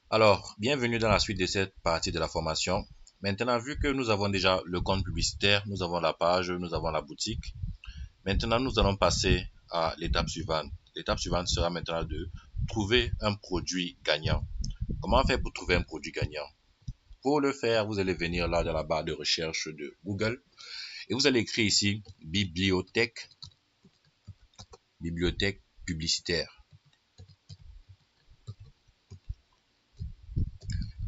Alors, bienvenue dans la suite de cette partie de la formation. Maintenant, vu que nous avons déjà le compte publicitaire, nous avons la page, nous avons la boutique. Maintenant, nous allons passer à l'étape suivante. L'étape suivante sera maintenant de trouver un produit gagnant. Comment faire pour trouver un produit gagnant? Pour le faire, vous allez venir là dans la barre de recherche de Google et vous allez écrire ici bibliothèque publicitaire.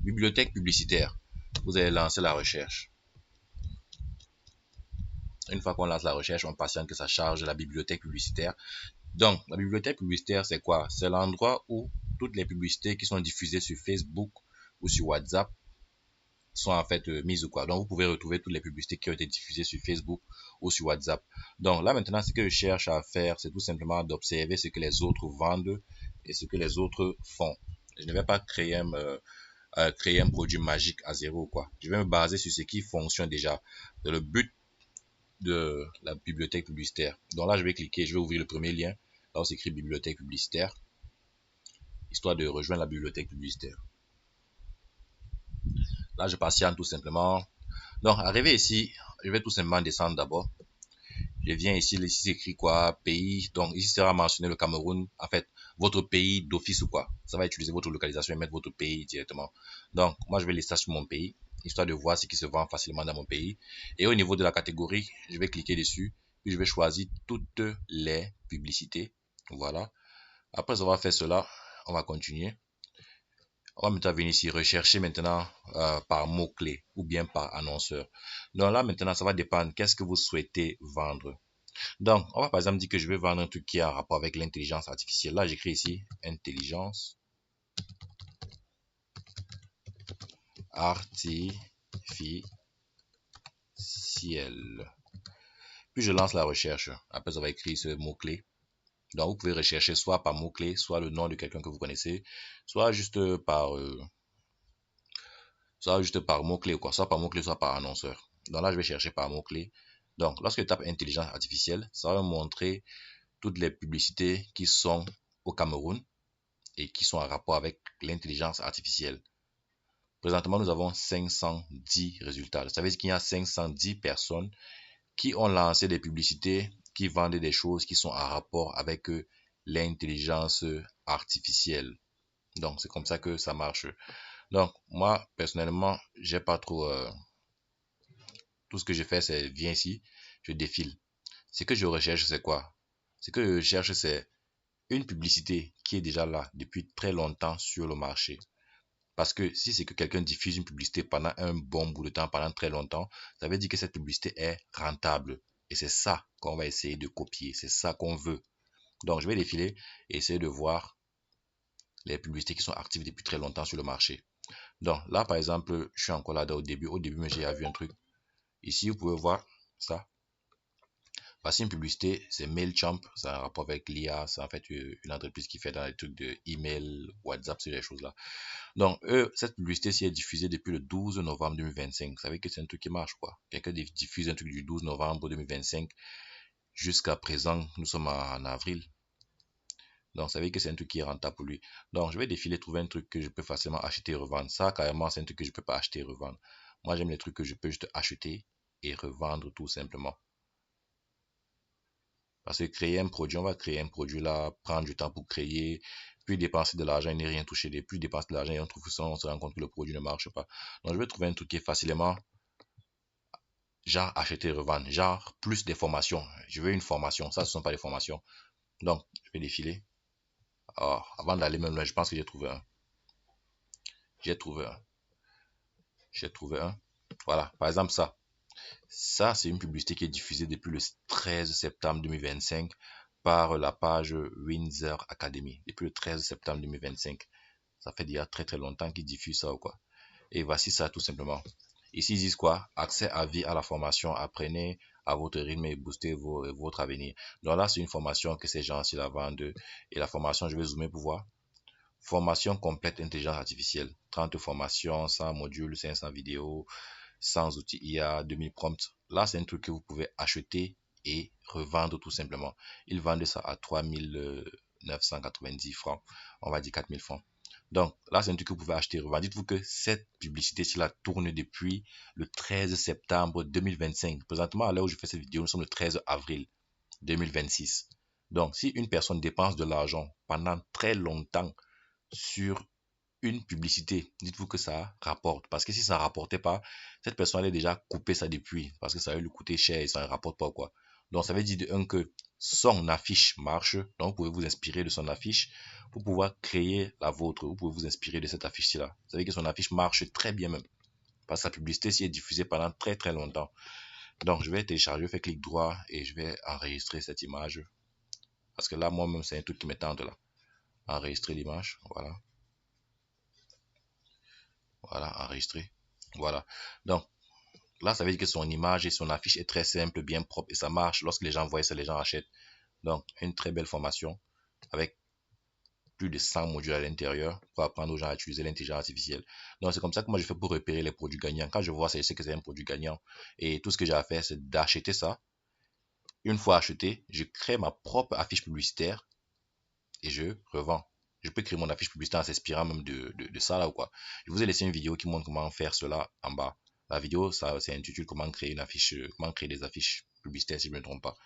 Bibliothèque publicitaire. Vous allez lancer la recherche. Une fois qu'on lance la recherche, on patiente que ça charge la bibliothèque publicitaire. Donc, la bibliothèque publicitaire, c'est quoi? C'est l'endroit où toutes les publicités qui sont diffusées sur Facebook ou sur WhatsApp sont en fait mises ou quoi. Donc, vous pouvez retrouver toutes les publicités qui ont été diffusées sur Facebook ou sur WhatsApp. Donc, là, maintenant, ce que je cherche à faire, c'est tout simplement d'observer ce que les autres vendent et ce que les autres font. Je ne vais pas créer un produit magique à zéro, quoi. Je vais me baser sur ce qui fonctionne déjà. C'est le but de la bibliothèque publicitaire. Donc là, je vais cliquer, je vais ouvrir le premier lien. Là, on s'écrit bibliothèque publicitaire, histoire de rejoindre la bibliothèque publicitaire. Là, je patiente tout simplement. Donc, arrivé ici, je vais tout simplement descendre d'abord. Je viens ici, ici c'est écrit quoi, pays. Donc, ici sera mentionné le Cameroun. En fait, votre pays d'office ou quoi. Ça va utiliser votre localisation et mettre votre pays directement. Donc, moi, je vais laisser ça sur mon pays, histoire de voir ce qui se vend facilement dans mon pays. Et au niveau de la catégorie, je vais cliquer dessus. Puis, je vais choisir toutes les publicités. Voilà. Après avoir fait cela, on va continuer. On va maintenant venir ici rechercher maintenant par mots-clés ou bien par annonceur. Donc là maintenant ça va dépendre qu'est-ce que vous souhaitez vendre. Donc on va par exemple dire que je vais vendre un truc qui a un rapport avec l'intelligence artificielle. Là j'écris ici intelligence artificielle. Puis je lance la recherche. Après ça va écrire ce mot-clé. Donc vous pouvez rechercher soit par mot-clé, soit le nom de quelqu'un que vous connaissez, soit juste par mot-clé ou quoi, soit par mot-clé, soit par annonceur. Donc là, je vais chercher par mot-clé. Donc, lorsque je tape intelligence artificielle, ça va me montrer toutes les publicités qui sont au Cameroun et qui sont en rapport avec l'intelligence artificielle. Présentement, nous avons 510 résultats. Ça veut dire qu'il y a 510 personnes qui ont lancé des publicités qui vendent des choses qui sont en rapport avec l'intelligence artificielle. Donc, c'est comme ça que ça marche. Donc, moi, personnellement, j'ai pas trop tout ce que je fais, c'est viens ici, je défile. Ce que je recherche, c'est quoi? Ce que je cherche, c'est une publicité qui est déjà là depuis très longtemps sur le marché. Parce que si c'est que quelqu'un diffuse une publicité pendant un bon bout de temps, pendant très longtemps, ça veut dire que cette publicité est rentable. Et c'est ça qu'on va essayer de copier. C'est ça qu'on veut. Donc, je vais défiler et essayer de voir les publicités qui sont actives depuis très longtemps sur le marché. Donc, là, par exemple, je suis encore là au début. Au début, j'ai vu un truc. Ici, vous pouvez voir ça. Voici une publicité, c'est MailChimp, c'est un rapport avec l'IA, c'est en fait une entreprise qui fait dans les trucs de email, WhatsApp, ces choses-là. Donc, cette publicité-ci est diffusée depuis le 12 novembre 2025. Vous savez que c'est un truc qui marche, quoi. Quelqu'un diffuse un truc du 12 novembre 2025 jusqu'à présent, nous sommes en avril. Donc, vous savez que c'est un truc qui est rentable pour lui. Donc, je vais défiler, trouver un truc que je peux facilement acheter et revendre. Ça, carrément, c'est un truc que je peux pas acheter et revendre. Moi, j'aime les trucs que je peux juste acheter et revendre tout simplement. Parce que créer un produit, on va créer un produit là, prendre du temps pour créer, puis dépenser de l'argent et ne rien toucher, plus dépenser de l'argent et on trouve ça, on se rend compte que le produit ne marche pas. Donc je vais trouver un truc qui est facilement, genre acheter et revendre, genre plus des formations. Je veux une formation, ça ce sont pas des formations. Donc je vais défiler. Alors, avant d'aller même là, je pense que j'ai trouvé un. J'ai trouvé un. J'ai trouvé un. Voilà, par exemple ça. Ça, c'est une publicité qui est diffusée depuis le 13 septembre 2025 par la page Windsor Academy. Depuis le 13 septembre 2025. Ça fait déjà très très longtemps qu'ils diffusent ça ou quoi. Et voici ça tout simplement. Ici, ils disent quoi? Accès à vie à la formation. Apprenez à votre rythme et boostez votre avenir. Donc là, c'est une formation que ces gens-ci la vendent. Et la formation, je vais zoomer pour voir. Formation complète intelligence artificielle. 30 formations, 100 modules, 500 vidéos, 100 outils IA, 2000 prompts. Là, c'est un truc que vous pouvez acheter et revendre tout simplement. Ils vendent ça à 3990 francs. On va dire 4000 francs. Donc là, c'est un truc que vous pouvez acheter et revendre. Dites-vous que cette publicité-ci là tourne depuis le 13 septembre 2025. Présentement, à l'heure où je fais cette vidéo, nous sommes le 13 avril 2026. Donc, si une personne dépense de l'argent pendant très longtemps sur une publicité, dites-vous que ça rapporte. Parce que si ça ne rapportait pas, cette personne allait déjà couper ça depuis. Parce que ça allait lui coûter cher et ça ne rapporte pas quoi. Donc ça veut dire de un que son affiche marche. Donc vous pouvez vous inspirer de son affiche pour pouvoir créer la vôtre. Vous pouvez vous inspirer de cette affiche-ci là. Vous savez que son affiche marche très bien même. Parce que sa publicité s'y est diffusée pendant très très longtemps. Donc je vais télécharger, je fais clic droit et je vais enregistrer cette image. Parce que là moi-même c'est un truc qui me tente là. Enregistrer l'image. Voilà. Voilà, enregistrer. Voilà. Donc, là, ça veut dire que son image et son affiche est très simple, bien propre et ça marche. Lorsque les gens voient ça, les gens achètent. Donc, une très belle formation avec plus de 100 modules à l'intérieur pour apprendre aux gens à utiliser l'intelligence artificielle. Donc, c'est comme ça que moi, je fais pour repérer les produits gagnants. Quand je vois ça, je sais que c'est un produit gagnant. Et tout ce que j'ai à faire, c'est d'acheter ça. Une fois acheté, je crée ma propre affiche publicitaire et je revends. Je peux créer mon affiche publicitaire en s'inspirant même de ça là ou quoi. Je vous ai laissé une vidéo qui montre comment faire cela en bas. La vidéo, ça, c'est intitulé comment créer une affiche, comment créer des affiches publicitaires si je ne me trompe pas.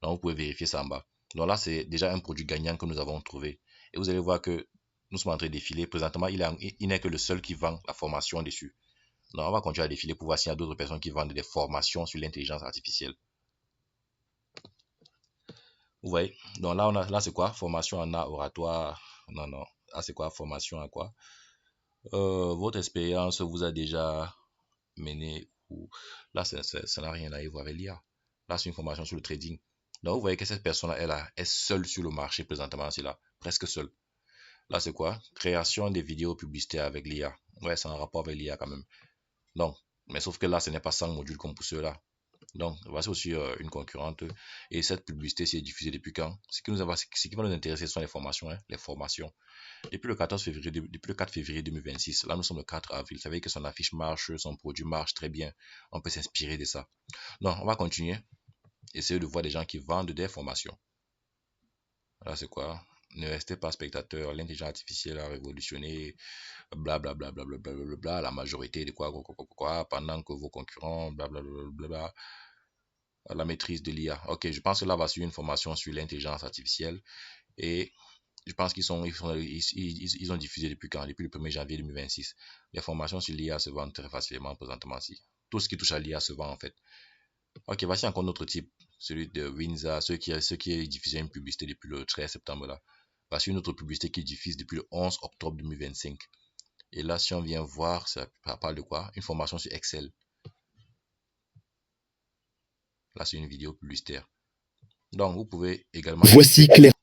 Donc vous pouvez vérifier ça en bas. Donc là, c'est déjà un produit gagnant que nous avons trouvé. Et vous allez voir que nous sommes en train de défiler. Présentement, il n'est que le seul qui vend la formation dessus. Donc on va continuer à défiler pour voir s'il y a d'autres personnes qui vendent des formations sur l'intelligence artificielle. Vous voyez? Donc là, là c'est quoi? Formation en art oratoire. Non, non. Là, c'est quoi? Formation à quoi? Votre expérience vous a déjà mené ou là, ça n'a rien à y voir avec l'IA. Là, c'est une formation sur le trading. Donc, vous voyez que cette personne-là, est seule sur le marché présentement, c'est là, presque seule. Là, c'est quoi? Création des vidéos publicitaires avec l'IA. Ouais, c'est un rapport avec l'IA quand même. Donc, mais sauf que là, ce n'est pas 100 modules comme pour ceux-là. Donc, voici aussi une concurrente. Et cette publicité s'est diffusée depuis quand? Ce qui va nous intéresser ce sont les formations. Hein, les formations. Depuis le 14 février, depuis le 4 février 2026, là nous sommes le 4 avril. Vous savez que son affiche marche, son produit marche très bien. On peut s'inspirer de ça. Donc, on va continuer. Essayer de voir des gens qui vendent des formations. Là, c'est quoi? Ne restez pas spectateur. L'intelligence artificielle a révolutionné, blablabla, bla, bla, bla, bla, bla, bla, la majorité de quoi, pendant que vos concurrents, blablabla, bla, bla, bla, la maîtrise de l'IA. Ok, je pense que là, va suivre une formation sur l'intelligence artificielle et je pense ils ont diffusé depuis quand? Depuis le 1er janvier 2026. Les formations sur l'IA se vendent très facilement présentement. Si. Tout ce qui touche à l'IA se vend en fait. Ok, voici encore notre type, celui de Winza, ceux qui est diffusé une publicité depuis le 13 septembre là. Voici une autre publicité qui diffuse depuis le 11 octobre 2025. Et là, si on vient voir, ça parle de quoi? Une formation sur Excel. Là, c'est une vidéo publicitaire. Donc, vous pouvez également... Voici Claire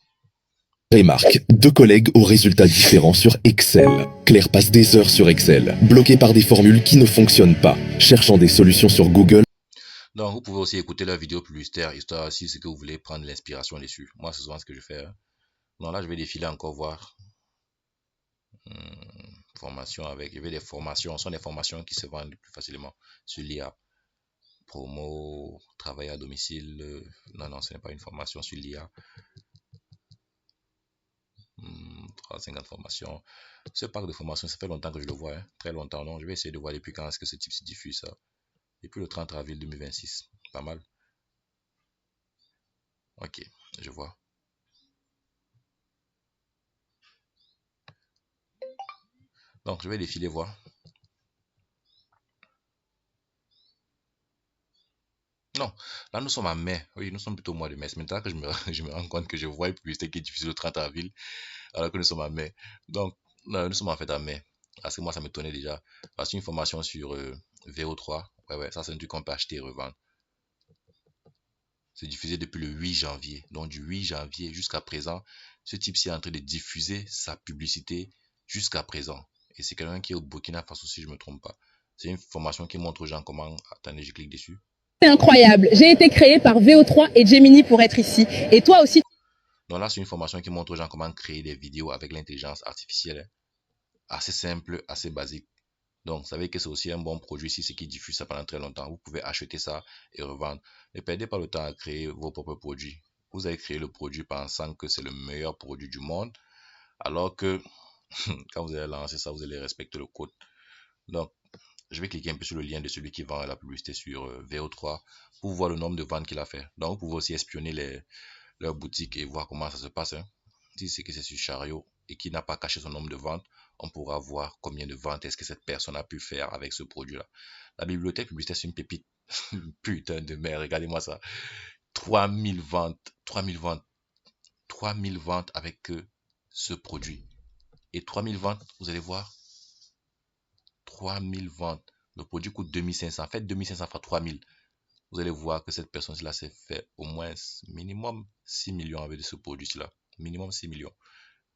et Marc, deux collègues aux résultats différents sur Excel. Claire passe des heures sur Excel, bloquée par des formules qui ne fonctionnent pas, cherchant des solutions sur Google. Donc, vous pouvez aussi écouter la vidéo publicitaire, histoire aussi si que vous voulez prendre l'inspiration dessus. Moi, c'est souvent ce que je fais. Hein. Donc là, je vais défiler encore voir. Formation avec. Il y avait des formations. Ce sont des formations qui se vendent plus facilement sur l'IA. Promo, travail à domicile. Non, non, ce n'est pas une formation sur l'IA. 350 formations. Ce parc de formation, ça fait longtemps que je le vois. Hein. Très longtemps. Donc, je vais essayer de voir depuis quand est-ce que ce type se diffuse. Ça. Depuis le 30 avril 2026. Pas mal. Ok, je vois. Donc, je vais défiler voir. Non, là nous sommes en mai. Oui, nous sommes plutôt au mois de mai. C'est maintenant que je me rends compte que je vois une publicité qui est diffusée le 30 avril, alors que nous sommes en mai. Donc, là, nous sommes en fait en mai. Parce que moi, ça me tenait déjà. Parce une formation sur VO3. Ouais, ouais, ça c'est un truc qu'on peut acheter et revendre. C'est diffusé depuis le 8 janvier. Donc, du 8 janvier jusqu'à présent, ce type-ci est en train de diffuser sa publicité jusqu'à présent. Et c'est quelqu'un qui est au Burkina Faso, si je ne me trompe pas. C'est une formation qui montre aux gens comment... Attendez, je clique dessus. C'est incroyable. J'ai été créé par VO3 et Gemini pour être ici. Et toi aussi. Donc là, c'est une formation qui montre aux gens comment créer des vidéos avec l'intelligence artificielle. Assez simple, assez basique. Donc, vous savez que c'est aussi un bon produit si c'est qui diffuse ça pendant très longtemps. Vous pouvez acheter ça et revendre. Ne perdez pas le temps à créer vos propres produits. Vous avez créé le produit pensant que c'est le meilleur produit du monde, alors que Quand vous allez lancer ça, vous allez respecter le code. Donc, je vais cliquer un peu sur le lien de celui qui vend la publicité sur VO3 pour voir le nombre de ventes qu'il a fait. Donc, vous pouvez aussi espionner leurs boutiques et voir comment ça se passe. Hein. Si c'est que c'est sur Chariot et qu'il n'a pas caché son nombre de ventes, on pourra voir combien de ventes est-ce que cette personne a pu faire avec ce produit-là. La bibliothèque publicitaire, c'est une pépite. Putain de merde, regardez-moi ça. 3000 ventes, 3000 ventes, 3000 ventes avec ce produit. Et 3000 ventes, vous allez voir, 3000 ventes. Le produit coûte 2500. Faites 2500 fois 3000. Vous allez voir que cette personne-là s'est fait au moins minimum 6 millions avec ce produit-là. Minimum 6 millions.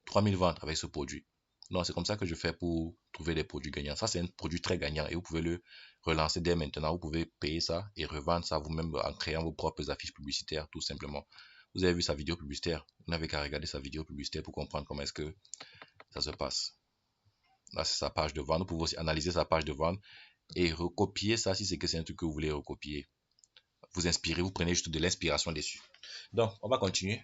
3000 ventes avec ce produit. Donc, c'est comme ça que je fais pour trouver des produits gagnants. Ça, c'est un produit très gagnant et vous pouvez le relancer dès maintenant. Vous pouvez payer ça et revendre ça vous-même en créant vos propres affiches publicitaires, tout simplement. Vous avez vu sa vidéo publicitaire. Vous n'avez qu'à regarder sa vidéo publicitaire pour comprendre comment est-ce que ça se passe. Là, c'est sa page de vente. Vous pouvez aussi analyser sa page de vente et recopier ça si c'est que c'est un truc que vous voulez recopier. Vous inspirez, vous prenez juste de l'inspiration dessus. Donc, on va continuer.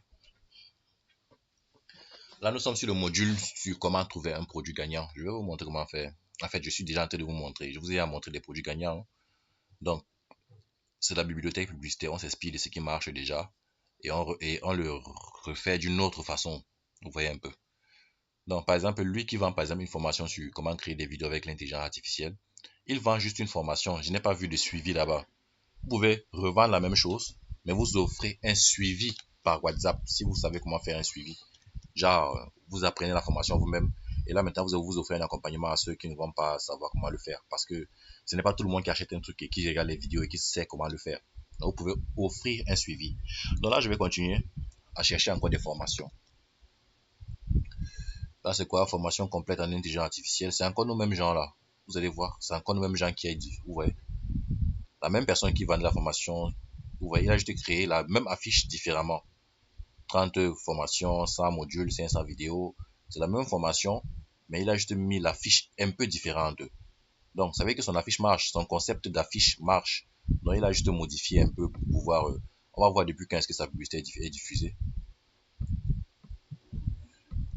Là, nous sommes sur le module sur comment trouver un produit gagnant. Je vais vous montrer comment faire. En fait, je suis déjà en train de vous montrer. Je vous ai montré des produits gagnants. Donc, c'est la bibliothèque publicitaire. On s'inspire de ce qui marche déjà et on le refait d'une autre façon. Vous voyez un peu. Donc, par exemple, lui qui vend par exemple une formation sur comment créer des vidéos avec l'intelligence artificielle, il vend juste une formation. Je n'ai pas vu de suivi là-bas. Vous pouvez revendre la même chose, mais vous offrez un suivi par WhatsApp si vous savez comment faire un suivi. Genre, vous apprenez la formation vous-même et là maintenant vous offrez un accompagnement à ceux qui ne vont pas savoir comment le faire parce que ce n'est pas tout le monde qui achète un truc et qui regarde les vidéos et qui sait comment le faire. Donc, vous pouvez offrir un suivi. Donc là, je vais continuer à chercher encore des formations. Là, c'est quoi? Formation complète en intelligence artificielle. C'est encore nos mêmes gens là. Vous allez voir, c'est encore nos mêmes gens qui a dit. Vous voyez, la même personne qui vend de la formation. Vous voyez, il a juste créé la même affiche différemment. 30 formations, 100 modules, 500 vidéos. C'est la même formation, mais il a juste mis l'affiche un peu différente. Donc, ça veut dire que son affiche marche, son concept d'affiche marche. Donc, il a juste modifié un peu pour pouvoir... on va voir depuis quand est-ce que sa publicité est diffusée.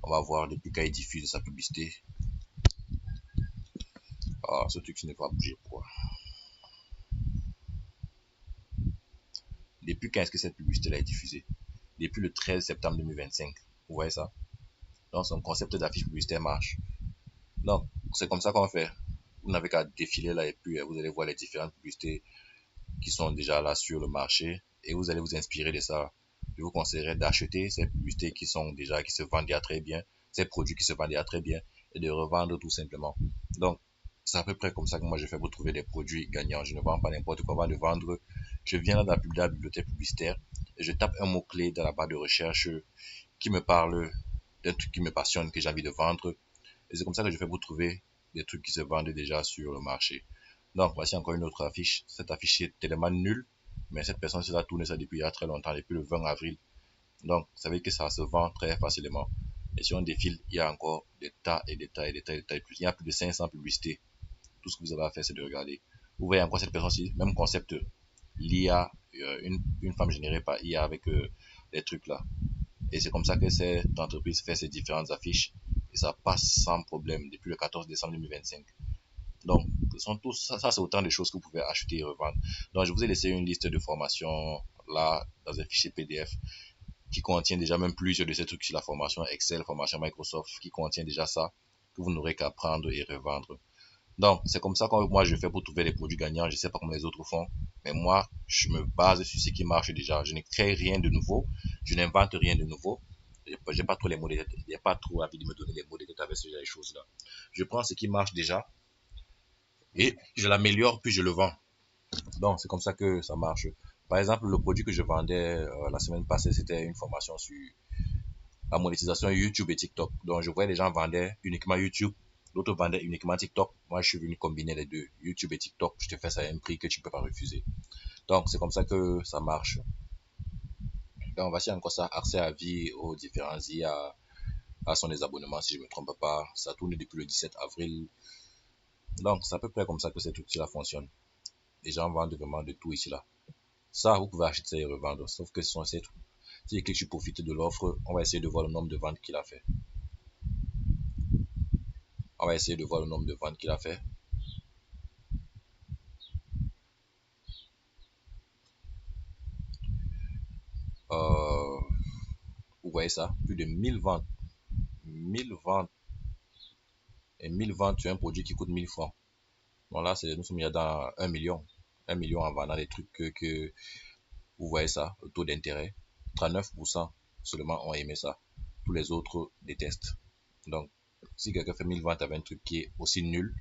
On va voir depuis quand il diffuse sa publicité. Ah, ce truc ne va pas bouger, pourquoi? Depuis quand est-ce que cette publicité-là est diffusée? Depuis le 13 septembre 2025. Vous voyez ça? Donc, son concept d'affiche publicitaire marche. Donc, c'est comme ça qu'on fait. Vous n'avez qu'à défiler là et puis vous allez voir les différentes publicités qui sont déjà là sur le marché et vous allez vous inspirer de ça. Je vous conseillerais d'acheter ces publicités qui se vendent déjà très bien, ces produits qui se vendent déjà très bien et de revendre tout simplement. Donc, c'est à peu près comme ça que moi je fais pour trouver des produits gagnants. Je ne vends pas n'importe quoi avant de vendre. Je viens là dans la bibliothèque publicitaire et je tape un mot-clé dans la barre de recherche qui me parle d'un truc qui me passionne, que j'ai envie de vendre. Et c'est comme ça que je fais pour trouver des trucs qui se vendent déjà sur le marché. Donc, voici encore une autre affiche. Cette affiche est tellement nulle, mais cette personne s'est tourné ça depuis il y a très longtemps, depuis le 20 avril. Donc, ça veut dire que ça se vend très facilement. Et si on défile, il y a encore des tas et des tas et des tas et des tas. Il y a plus de 500 publicités. Tout ce que vous avez à faire, c'est de regarder. Vous voyez encore cette personne-ci, même concept, l'IA, une femme générée par IA avec des trucs là. Et c'est comme ça que cette entreprise fait ses différentes affiches. Et ça passe sans problème depuis le 14 décembre 2025. Donc, ça c'est autant de choses que vous pouvez acheter et revendre. Donc, je vous ai laissé une liste de formations là, dans un fichier PDF qui contient déjà même plusieurs de ces trucs sur la formation Excel, formation Microsoft, qui contient déjà ça, que vous n'aurez qu'à prendre et revendre. Donc, c'est comme ça que moi je fais pour trouver les produits gagnants. Je sais pas comment les autres font, mais moi, je me base sur ce qui marche déjà. Je ne crée rien de nouveau, je n'invente rien de nouveau. J'ai pas trop les mots de tête, il n'y a pas trop envie de me donner les mots de tête avec ce genre de choses-là. Je prends ce qui marche déjà et je l'améliore puis je le vends. Donc, c'est comme ça que ça marche. Par exemple, le produit que je vendais la semaine passée, c'était une formation sur la monétisation YouTube et TikTok. Donc, je voyais les gens vendaient uniquement YouTube, d'autres vendaient uniquement TikTok. Moi, je suis venu combiner les deux, YouTube et TikTok. Je te fais ça à un prix que tu ne peux pas refuser. Donc, c'est comme ça que ça marche. Donc, voici encore ça, accès à vie aux différents IA, à son des abonnements, si je ne me trompe pas. Ça tourne depuis le 17 avril. Donc, c'est à peu près comme ça que cet outil-là fonctionne. Les gens vendent vraiment de tout ici là. Ça, vous pouvez acheter ça et revendre. Sauf que ce sont ces trucs. Si tu profites de l'offre, on va essayer de voir le nombre de ventes qu'il a fait. On va essayer de voir le nombre de ventes qu'il a fait. Vous voyez ça, plus de 1000 ventes. 1000 ventes. Et 1000 ventes sur un produit qui coûte 1000 francs. Bon là, nous sommes dans 1 million. 1 million en vendant des trucs que vous voyez ça, le taux d'intérêt. 39% seulement ont aimé ça. Tous les autres détestent. Donc, si quelqu'un fait 1000 ventes avec un truc qui est aussi nul,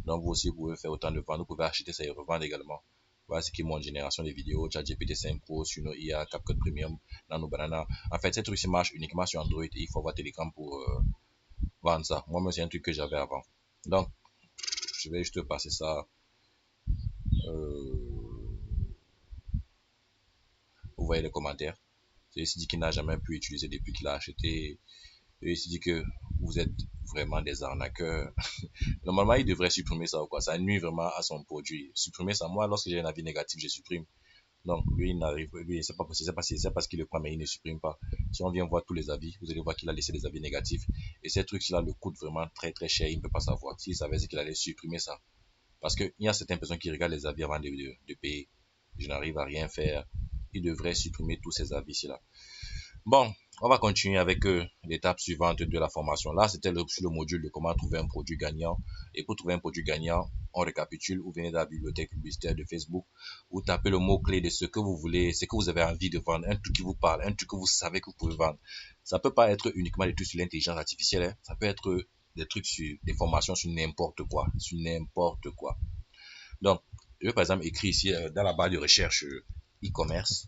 donc vous aussi vous pouvez faire autant de ventes. Vous pouvez acheter ça et revendre également. Voilà ce qui est mon génération de vidéos, ChatGPT 5 Pro, Suno IA, CapCut Premium, Nano Banana. En fait, ces trucs marchent uniquement sur Android et il faut avoir Telegram pour vendre ça. Moi-même, c'est un truc que j'avais avant. Donc, je vais juste passer ça. Vous voyez les commentaires. Celui-ci dit qu'il n'a jamais pu utiliser depuis qu'il a acheté. Celui-ci dit que vous êtes vraiment des arnaqueurs. Normalement, il devrait supprimer ça ou quoi. Ça nuit vraiment à son produit. Supprimer ça. Moi, lorsque j'ai un avis négatif, je supprime. Donc, lui, il n'arrive, lui, c'est pas possible, c'est parce qu'il le prend, mais il ne supprime pas. Si on vient voir tous les avis, vous allez voir qu'il a laissé des avis négatifs. Et ces trucs-là le coûtent vraiment très, très cher. Il ne peut pas savoir. S'il savait, c'est qu'il allait supprimer ça. Parce qu'il y a certaines personnes qui regardent les avis avant de payer. Je n'arrive à rien faire. Il devrait supprimer tous ces avis-là. Bon, on va continuer avec l'étape suivante de la formation. Là, c'était sur le module de comment trouver un produit gagnant. Et pour trouver un produit gagnant, on récapitule. Vous venez de la bibliothèque publicitaire de Facebook. Vous tapez le mot-clé de ce que vous voulez, ce que vous avez envie de vendre, un truc qui vous parle, un truc que vous savez que vous pouvez vendre. Ça peut pas être uniquement des trucs sur l'intelligence artificielle. Hein. Ça peut être des trucs sur des formations sur n'importe quoi. Sur n'importe quoi. Donc, je vais par exemple écrire ici dans la barre de recherche e-commerce.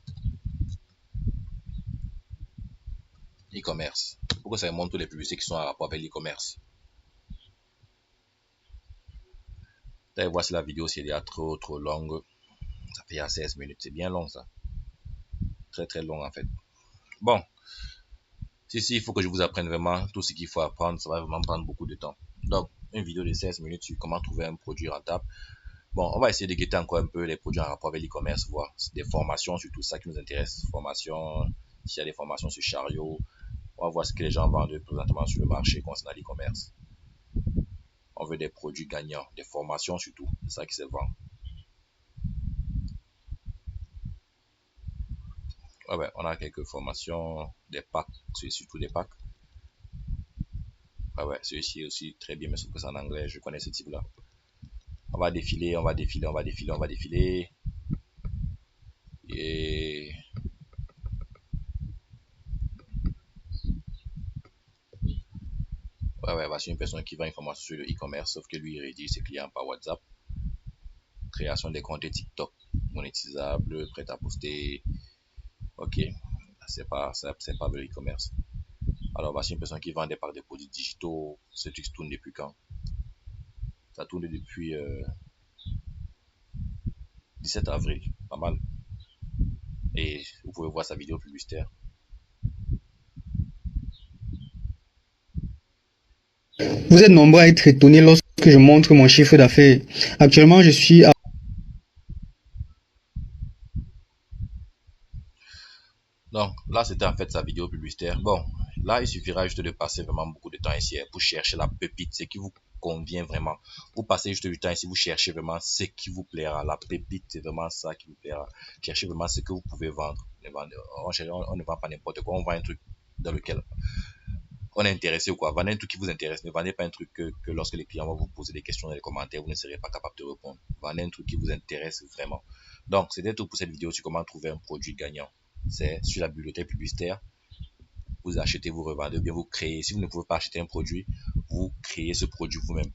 E-commerce. Pour que ça montre toutes les publicités qui sont en rapport avec l'e-commerce. Là, voici la vidéo, si elle est trop longue. Ça fait à 16 minutes. C'est bien long, ça. Très, très long, en fait. Bon. Si, il faut que je vous apprenne vraiment tout ce qu'il faut apprendre. Ça va vraiment prendre beaucoup de temps. Donc, une vidéo de 16 minutes sur comment trouver un produit rentable. Bon, on va essayer de guetter encore un peu les produits en rapport avec l'e-commerce, voir des formations sur tout ça qui nous intéresse. Formations, s'il y a des formations sur chariot. On va voir ce que les gens vendent présentement sur le marché concernant l'e-commerce. On veut des produits gagnants, des formations surtout. C'est ça qui se vend. Ah ouais, on a quelques formations, des packs, surtout des packs. Ah ouais, celui-ci est aussi très bien, mais sauf que c'est en anglais, je connais ce type-là. On va défiler, on va défiler, on va défiler, on va défiler. Et... ouais, voici une personne qui vend une formation sur le e-commerce, sauf que lui, il rédige ses clients par WhatsApp. Création des comptes TikTok monétisables, prêt à poster. Ok, c'est pas le e-commerce. Alors, voici une personne qui vend des produits digitaux. Ce truc tourne depuis quand? Ça tourne depuis 17 avril, pas mal. Et vous pouvez voir sa vidéo publicitaire. Vous êtes nombreux à être étonnés lorsque je montre mon chiffre d'affaires. Actuellement, je suis à... Donc, là, c'était en fait sa vidéo publicitaire. Bon, là, il suffira juste de passer vraiment beaucoup de temps ici pour chercher la pépite, ce qui vous convient vraiment. Vous passez juste du temps ici, vous cherchez vraiment ce qui vous plaira. La pépite, c'est vraiment ça qui vous plaira. Cherchez vraiment ce que vous pouvez vendre. On ne vend pas n'importe quoi, on vend un truc dans lequel on est intéressé ou quoi. Vendez un truc qui vous intéresse. Ne vendez pas un truc que lorsque les clients vont vous poser des questions dans les commentaires, vous ne serez pas capable de répondre. Vendez un truc qui vous intéresse vraiment. Donc, c'était tout pour cette vidéo sur comment trouver un produit gagnant. C'est sur la bibliothèque publicitaire. Vous achetez, vous revendez, ou bien vous créez. Si vous ne pouvez pas acheter un produit, vous créez ce produit vous-même.